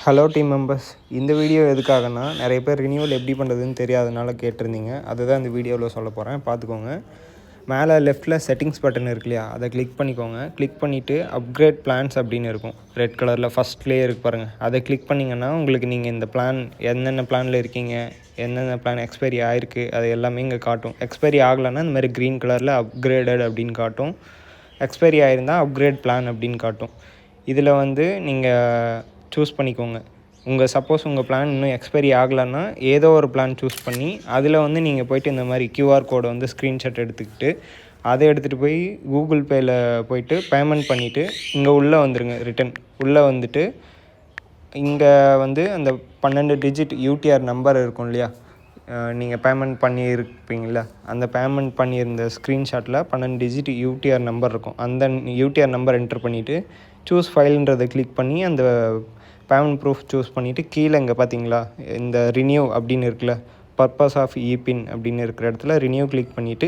Hello team members, இந்த video எதுக்காகனா நிறைய பேர் ரினியூவல் எப்படி பண்ணுறதுன்னு தெரியாதனால கேட்டிருந்தீங்க. அதுதான் இந்த வீடியோவில் சொல்ல போகிறேன், பார்த்துக்கோங்க. மேலே லெஃப்ட்டில் செட்டிங்ஸ் பட்டன் இருக்கு இல்லையா, அதை கிளிக் பண்ணிக்கோங்க. கிளிக் பண்ணிவிட்டு அப்கிரேட் பிளான்ஸ் அப்படின்னு இருக்கும், ரெட் கலரில் ஃபஸ்ட்லேயே இருக்குது பாருங்கள். அதை கிளிக் பண்ணிங்கன்னா உங்களுக்கு நீங்கள் இந்த பிளான் என்னென்ன பிளானில் இருக்கீங்க, என்னென்ன பிளான் எக்ஸ்பைரி ஆகிருக்கு, அது எல்லாமே இங்கே காட்டும். எக்ஸ்பைரி ஆகலைன்னா இந்த மாதிரி க்ரீன் கலரில் அப்கிரேடட் அப்படின்னு காட்டும். எக்ஸ்பைரி ஆகிருந்தால் அப்கிரேட் பிளான் அப்படின்னு காட்டும். இதில் நீங்கள் சூஸ் பண்ணிக்கோங்க. சப்போஸ் உங்கள் பிளான் இன்னும் எக்ஸ்பைரி ஆகலைன்னா ஏதோ ஒரு பிளான் சூஸ் பண்ணி அதில் நீங்கள் போய்ட்டு இந்த மாதிரி QR கோடை ஸ்க்ரீன்ஷாட் எடுத்துக்கிட்டு அதை எடுத்துகிட்டு போய் கூகுள் பேயில் போய்ட்டு பேமெண்ட் பண்ணிவிட்டு இங்கே உள்ளே வந்துடுங்க. ரிட்டன் உள்ளே வந்துட்டு இங்கே அந்த 12 டிஜிட் UTR நம்பர் இருக்கும் இல்லையா, நீங்கள் பேமெண்ட் பண்ணியிருப்பீங்களா, அந்த பேமெண்ட் பண்ணியிருந்த ஸ்க்ரீன்ஷாட்டில் 12 டிஜிட் UTR நம்பர் இருக்கும். அந்த UTR நம்பர் என்ட்ரு பண்ணிவிட்டு சூஸ் ஃபைல்ன்றதை கிளிக் பண்ணி அந்த பேமெண்ட் ப்ரூஃப் சூஸ் பண்ணிவிட்டு கீழே இங்கே பார்த்தீங்களா இந்த ரினியூ அப்படின்னு இருக்குல்ல, பர்பஸ் ஆஃப் இபின் அப்படின்னு இருக்கிற இடத்துல ரினியூ கிளிக் பண்ணிவிட்டு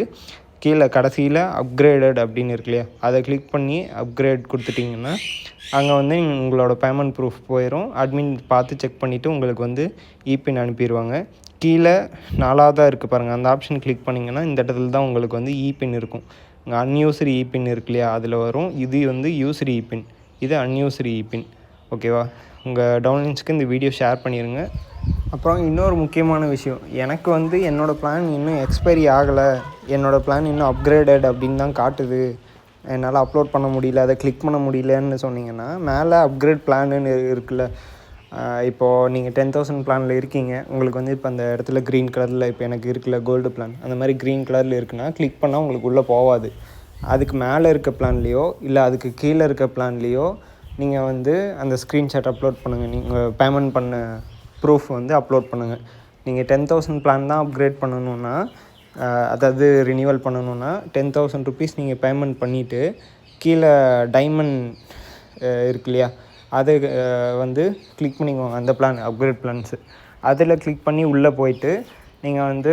கீழே கடைசியில் அப்கிரேடட் அப்படின்னு இருக்கு இல்லையா, அதை கிளிக் பண்ணி அப்கிரேட் கொடுத்துட்டிங்கன்னா அங்கே உங்களோட பேமெண்ட் ப்ரூஃப் போயிடும். அட்மின் பார்த்து செக் பண்ணிவிட்டு உங்களுக்கு இபின் அனுப்பிடுவாங்க. கீழே 4ஆவதாக இருக்குது பாருங்கள், அந்த ஆப்ஷன் கிளிக் பண்ணிங்கன்னா இந்த இடத்துல தான் உங்களுக்கு இபின் இருக்கும். இங்கே அன்யூஸ்டு இபின் இருக்கு இல்லையா, அதில் வரும். இது யூஸ்டு இபின், இது அன்யூஸ்டு இபின். ஓகேவா? உங்கள் டவுன்லைன்ஸ்க்கு இந்த வீடியோ ஷேர் பண்ணிடுங்க. அப்புறம் இன்னொரு முக்கியமான விஷயம், எனக்கு என்னோடய பிளான் இன்னும் எக்ஸ்பைரி ஆகலை, என்னோடய பிளான் இன்னும் அப்கிரேடட் அப்படின்னு தான் காட்டுது, என்னால் அப்லோட் பண்ண முடியல, அதை கிளிக் பண்ண முடியலன்னு சொன்னீங்கன்னா மேலே அப்கிரேட் பிளான்னு இருக்குல்ல. இப்போது நீங்கள் 10,000 பிளானில் இருக்கீங்க, உங்களுக்கு இப்போ அந்த இடத்துல க்ரீன் கலரில் இப்போ எனக்கு இருக்குல்ல கோல்டு பிளான், அந்த மாதிரி க்ரீன் கலரில் இருக்குன்னா கிளிக் பண்ணால் உங்களுக்கு உள்ளே போகாது. அதுக்கு மேலே இருக்க பிளான்லேயோ இல்லை அதுக்கு கீழே இருக்க பிளான்லேயோ நீங்கள் அந்த ஸ்க்ரீன்ஷாட் அப்லோட் பண்ணுங்கள். நீங்கள் பேமெண்ட் பண்ண ப்ரூஃப் அப்லோட் பண்ணுங்கள். நீங்கள் 10,000 பிளான் தான் அப்கிரேட் பண்ணணுன்னா, அதாவது ரினியூவல் பண்ணணுன்னா 10,000 ருபீஸ் நீங்கள் பேமெண்ட் பண்ணிவிட்டு கீழே டைமண்ட் இருக்கு இல்லையா, அது கிளிக் பண்ணிக்கோங்க. அந்த பிளான் அப்கிரேட் பிளான்ஸு அதில் கிளிக் பண்ணி உள்ளே போயிட்டு நீங்கள்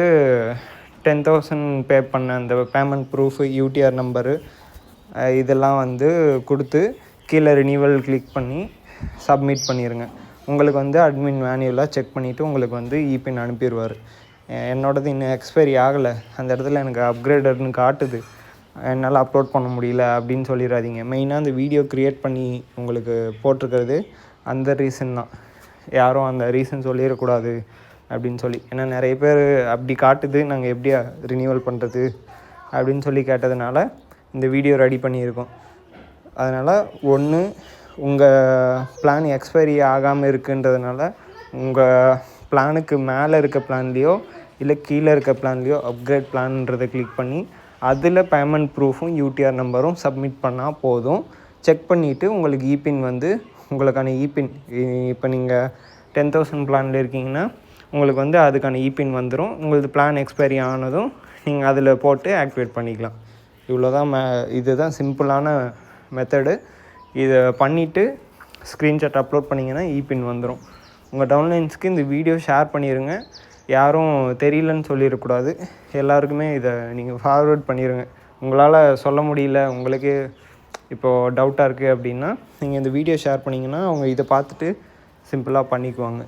10,000 பே பண்ண அந்த பேமெண்ட் ப்ரூஃபு UTR நம்பரு இதெல்லாம் கொடுத்து கீழே ரினியூவல் கிளிக் பண்ணி சப்மிட் பண்ணிடுங்க. உங்களுக்கு அட்மின் மேனுவலாக செக் பண்ணிவிட்டு உங்களுக்கு இபின் அனுப்பிடுவார். என்னோடது இன்னும் எக்ஸ்பைரி ஆகலை, அந்த இடத்துல எனக்கு அப்கிரேடட்னு காட்டுது, என்னால் அப்லோட் பண்ண முடியல அப்படின்னு சொல்லிடாதீங்க. மெயினாக அந்த வீடியோ க்ரியேட் பண்ணி உங்களுக்கு போட்டிருக்கிறது அந்த ரீசன் தான். யாரும் அந்த ரீசன் சொல்லிடக்கூடாது அப்படின்னு சொல்லி. ஏன்னா நிறைய பேர் அப்படி காட்டுது, நாங்கள் எப்படி ரினியூவல் பண்ணுறது அப்படின்னு சொல்லி கேட்டதுனால இந்த வீடியோ ரெடி பண்ணியிருக்கோம். அதனால் ஒன்று, உங்கள் பிளான் எக்ஸ்பைரி ஆகாமல் இருக்குன்றதுனால உங்கள் பிளானுக்கு மேலே இருக்க பிளான்லேயோ இல்லை கீழே இருக்க பிளான்லேயோ அப்கிரேட் பிளான்ன்றதை கிளிக் பண்ணி அதில் பேமெண்ட் ப்ரூஃபும் UTR நம்பரும் சப்மிட் பண்ணால் போதும். செக் பண்ணிவிட்டு உங்களுக்கு இபின் உங்களுக்கான இபின், இப்போ நீங்கள் 10,000 பிளானில் இருக்கீங்கன்னா உங்களுக்கு அதுக்கான இபின் வந்துடும். உங்களுக்கு பிளான் எக்ஸ்பைரி ஆனதும் நீங்கள் அதில் போட்டு ஆக்டிவேட் பண்ணிக்கலாம். இவ்வளோதான். இதுதான் சிம்பிளான மெத்தடு. இதை பண்ணிவிட்டு ஸ்க்ரீன்ஷாட் அப்லோட் பண்ணிங்கன்னா இபின் வந்துடும். உங்கள் டவுன்லைன்ஸ்க்கு இந்த வீடியோ ஷேர் பண்ணிடுங்க. யாரும் தெரியலன்னு சொல்லிடக்கூடாது. எல்லாருக்குமே இதை நீங்கள் ஃபார்வேர்ட் பண்ணிடுங்க. உங்களால் சொல்ல முடியல, உங்களுக்கு இப்போது டவுட்டாக இருக்குது அப்படின்னா நீங்கள் இந்த வீடியோ ஷேர் பண்ணிங்கன்னா அவங்க இதை பார்த்துட்டு சிம்பிளாக பண்ணிக்குவாங்க.